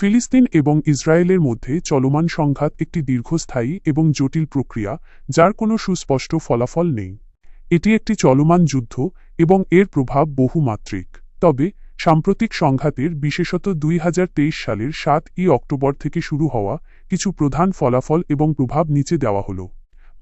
ফিলিস্তিন এবং ইসরায়েলের মধ্যে চলমান সংঘাত একটি দীর্ঘস্থায়ী এবং জটিল প্রক্রিয়া যার কোনো সুস্পষ্ট ফলাফল নেই। এটি একটি চলমান যুদ্ধ এবং এর প্রভাব বহুমাত্রিক। তবে সাম্প্রতিক সংঘাতের বিশেষত ২০২৩ সালের ৭ই অক্টোবর থেকে শুরু হওয়া কিছু প্রধান ফলাফল এবং প্রভাব নিচে দেওয়া হল।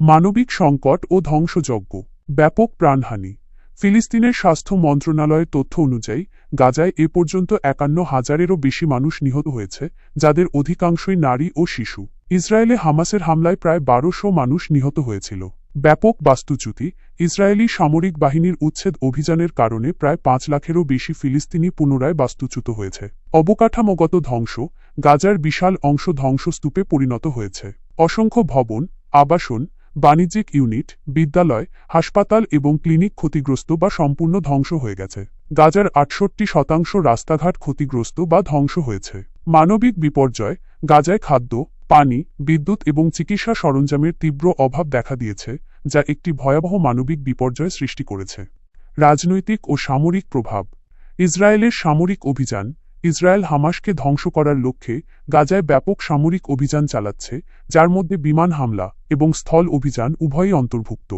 মানবিক সংকট ও ধ্বংসযজ্ঞ। ব্যাপক প্রাণহানি। ফিলিস্তিনের স্বাস্থ্য মন্ত্রণালয়ের তথ্য অনুযায়ী গাজায় এ পর্যন্ত ৫১,০০০-এরও বেশি মানুষ নিহত হয়েছে, যাদের অধিকাংশই নারী ও শিশু। ইসরায়েলে হামাসের হামলায় প্রায় ১২০০ মানুষ নিহত হয়েছিল। ব্যাপক বাস্তুচ্যুতি। ইসরায়েলি সামরিক বাহিনীর উচ্ছেদ অভিযানের কারণে প্রায় ৫ লাখেরও বেশি ফিলিস্তিনি পুনরায় বাস্তুচ্যুত হয়েছে। অবকাঠামোগত ধ্বংস। গাজার বিশাল অংশ ধ্বংসস্তূপে পরিণত হয়েছে। অসংখ্য ভবন, আবাসন, বাণিজ্যিক ইউনিট, বিদ্যালয়, হাসপাতাল এবং ক্লিনিক ক্ষতিগ্রস্ত বা সম্পূর্ণ ধ্বংস হয়ে গেছে। গাজার ৬৮% রাস্তাঘাট ক্ষতিগ্রস্ত বা ধ্বংস হয়েছে। মানবিক বিপর্যয়। গাজায় খাদ্য, পানি, বিদ্যুৎ এবং চিকিৎসা সরঞ্জামের তীব্র অভাব দেখা দিয়েছে, যা একটি ভয়াবহ মানবিক বিপর্যয় সৃষ্টি করেছে। রাজনৈতিক ও সামরিক প্রভাব। ইসরায়েলের সামরিক অভিযান। ইসরায়েল হামাসকে ধ্বংস করার লক্ষ্যে গাজায় ব্যাপক সামরিক অভিযান চালাচ্ছে, যার মধ্যে বিমান হামলা এবং স্থল অভিযান উভয়ই অন্তর্ভুক্ত।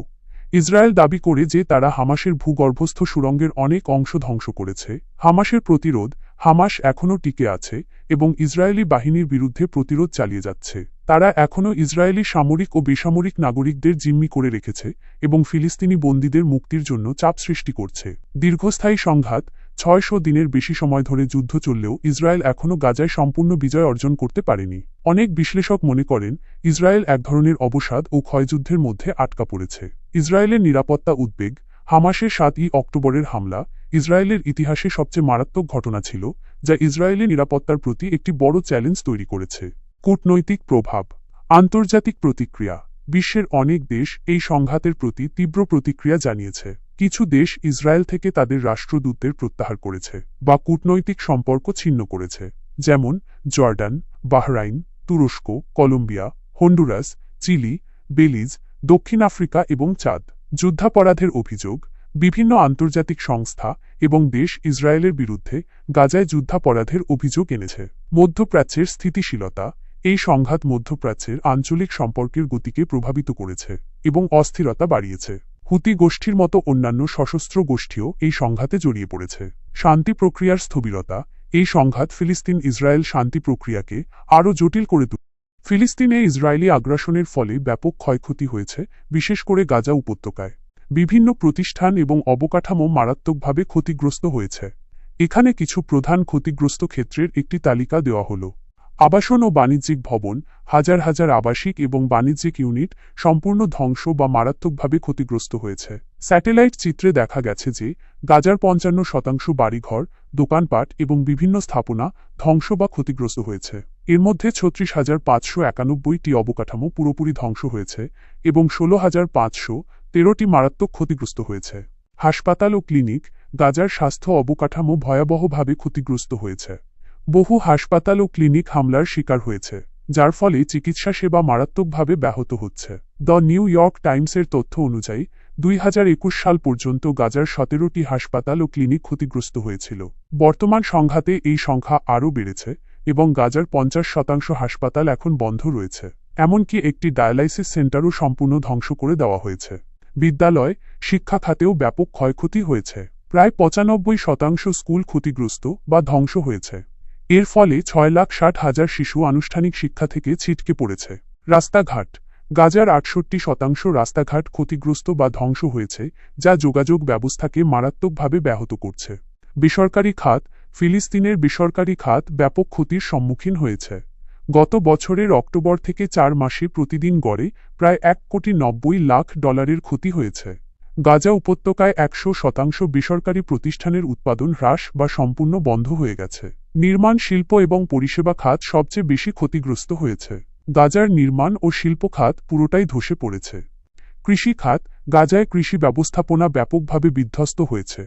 ইসরায়েল দাবি করে যে তারা হামাসের ভূগর্ভস্থ সুড়ঙ্গের অনেক অংশ ধ্বংস করেছে। হামাসের প্রতিরোধ। হামাস এখনও টিকে আছে এবং ইসরায়েলি বাহিনীর বিরুদ্ধে প্রতিরোধ চালিয়ে যাচ্ছে। তারা এখনও ইসরায়েলি সামরিক ও বেসামরিক নাগরিকদের জিম্মি করে রেখেছে এবং ফিলিস্তিনি বন্দীদের মুক্তির জন্য চাপ সৃষ্টি করছে। দীর্ঘস্থায়ী সংঘাত। ৬০০ দিনের বেশি সময় ধরে যুদ্ধ চললেও ইসরায়েল এখনও গাজায় সম্পূর্ণ বিজয় অর্জন করতে পারেনি। অনেক বিশ্লেষক মনে করেন ইসরায়েল এক ধরনের অবসাদ ও ক্ষয়যুদ্ধের মধ্যে আটকা পড়েছে। ইসরায়েলের নিরাপত্তা উদ্বেগ। হামাসের ৭ই অক্টোবরের হামলা ইসরায়েলের ইতিহাসে সবচেয়ে মারাত্মক ঘটনা ছিল, যা ইসরায়েলি নিরাপত্তার প্রতি একটি বড় চ্যালেঞ্জ তৈরি করেছে। কূটনৈতিক প্রভাব। আন্তর্জাতিক প্রতিক্রিয়া। বিশ্বের অনেক দেশ এই সংঘাতের প্রতি তীব্র প্রতিক্রিয়া জানিয়েছে। কিছু দেশ ইসরায়েল থেকে তাদের রাষ্ট্রদূতদের প্রত্যাহার করেছে বা কূটনৈতিক সম্পর্ক ছিন্ন করেছে, যেমন জর্ডান, বাহরাইন, তুরস্ক, কলম্বিয়া, হন্ডুরাস, চিলি, বেলিজ, দক্ষিণ আফ্রিকা এবং চাদ। যুদ্ধাপরাধের অভিযোগ। বিভিন্ন আন্তর্জাতিক সংস্থা এবং দেশ ইসরায়েলের বিরুদ্ধে গাজায় যুদ্ধাপরাধের অভিযোগ এনেছে। মধ্যপ্রাচ্যের স্থিতিশীলতা। এই সংঘাত মধ্যপ্রাচ্যের আঞ্চলিক সম্পর্কের গতিকে প্রভাবিত করেছে এবং অস্থিরতা বাড়িয়েছে। হুতি গোষ্ঠীর মতো অন্যান্য সশস্ত্র গোষ্ঠীও এই সংঘাতে জড়িয়ে পড়েছে। শান্তি প্রক্রিয়ার স্থবিরতা। এই সংঘাত ফিলিস্তিন ইসরায়েল শান্তি প্রক্রিয়াকে আরও জটিল করে তুলেছে। ফিলিস্তিনে ইসরায়েলি আগ্রাসনের ফলে ব্যাপক ক্ষয়ক্ষতি হয়েছে, বিশেষ করে গাজা উপত্যকায়। বিভিন্ন প্রতিষ্ঠান এবং অবকাঠামো মারাত্মকভাবে ক্ষতিগ্রস্ত হয়েছে। এখানে কিছু প্রধান ক্ষতিগ্রস্ত ক্ষেত্রের একটি তালিকা দেওয়া হল। আবাসন ও বাণিজ্যিক ভবন। হাজার হাজার আবাসিক এবং বাণিজ্যিক ইউনিট সম্পূর্ণ ধ্বংস বা মারাত্মকভাবে ক্ষতিগ্রস্ত হয়েছে। স্যাটেলাইট চিত্রে দেখা গেছে যে গাজার ৫৫% বাড়িঘর, দোকানপাট এবং বিভিন্ন স্থাপনা ধ্বংস বা ক্ষতিগ্রস্ত হয়েছে। এর মধ্যে ৩৬,৫৯১টি অবকাঠামো পুরোপুরি ধ্বংস হয়েছে এবং ১৬,৫১৩টি মারাত্মক ক্ষতিগ্রস্ত হয়েছে। হাসপাতাল ও ক্লিনিক। গাজার স্বাস্থ্য অবকাঠামো ভয়াবহভাবে ক্ষতিগ্রস্ত হয়েছে। বহু হাসপাতাল ও ক্লিনিক হামলার শিকার হয়েছে, যার ফলে চিকিৎসা সেবা মারাত্মকভাবে ব্যাহত হচ্ছে। দ্য নিউ ইয়র্ক টাইমসের তথ্য অনুযায়ী ২০২১ সাল পর্যন্ত গাজার ১৭টি হাসপাতাল ও ক্লিনিক ক্ষতিগ্রস্ত হয়েছিল। বর্তমান সংঘাতে এই সংখ্যা আরও বেড়েছে এবং গাজার ৫০% হাসপাতাল এখন বন্ধ রয়েছে। এমনকি একটি ডায়ালাইসিস সেন্টারও সম্পূর্ণ ধ্বংস করে দেওয়া হয়েছে। বিদ্যালয়, শিক্ষা খাতেও ব্যাপক ক্ষয়ক্ষতি হয়েছে। প্রায় ৯৫% স্কুল ক্ষতিগ্রস্ত বা ধ্বংস হয়েছে। এর ফলে ৬,৬০,০০০ শিশু আনুষ্ঠানিক শিক্ষা থেকে ছিটকে পড়েছে। রাস্তাঘাট। গাজার ৬৮% রাস্তাঘাট ক্ষতিগ্রস্ত বা ধ্বংস হয়েছে, যা যোগাযোগ ব্যবস্থাকে মারাত্মকভাবে ব্যাহত করছে। বেসরকারি খাত। ফিলিস্তিনের বেসরকারি খাত ব্যাপক ক্ষতির সম্মুখীন হয়েছে। গত বছরের অক্টোবর থেকে ৪ মাসে প্রতিদিন গড়ে প্রায় $১,৯০,০০,০০০ ক্ষতি হয়েছে। গাজা উপত্যকায় ১০০% বেসরকারি প্রতিষ্ঠানের উৎপাদন হ্রাস বা সম্পূর্ণ বন্ধ হয়ে গেছে। নির্মাণ শিল্প এবং পরিষেবা খাত সবচেয়ে বেশি ক্ষতিগ্রস্ত হয়েছে। গাজার নির্মাণ ও শিল্প খাত পুরোটাই ধসে পড়েছে। কৃষি খাত। গাজায় কৃষি ব্যবস্থাপনা ব্যাপকভাবে বিধ্বস্ত হয়েছে।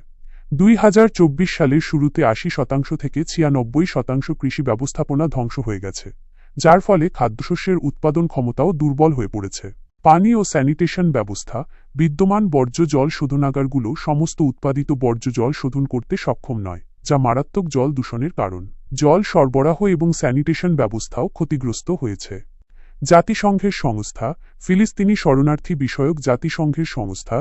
২০২৪ সালের শুরুতে ৮০% থেকে ৯৬% কৃষি ব্যবস্থাপনা ধ্বংস হয়ে গেছে, যার ফলে খাদ্যশস্যের উৎপাদন ক্ষমতাও দুর্বল হয়ে পড়েছে। পানি ও স্যানিটেশন ব্যবস্থা। বিদ্যমান বর্জ্য জল শোধনাগারগুলো সমস্ত উৎপাদিত বর্জ্য জল শোধন করতে সক্ষম নয়, যা মারাত্মক জল দূষণের কারণ। জল সরবরাহ এবং স্যানিটেশন ব্যবস্থাও ক্ষতিগ্রস্ত হয়েছে। জাতিসংঘের সংস্থা, ফিলিস্তিনি শরণার্থী বিষয়ক জাতিসংঘের সংস্থা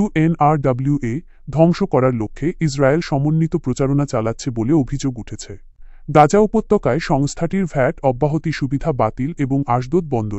UNRWA ধ্বংস করার লক্ষ্যে ইসরায়েল সমন্বিত প্রচারণা চালাচ্ছে বলে অভিযোগ উঠেছে। গাজা উপত্যকায় সংস্থাটির ভ্যাট অব্যাহতি সুবিধা বাতিল এবং আশদোদ বন্দরে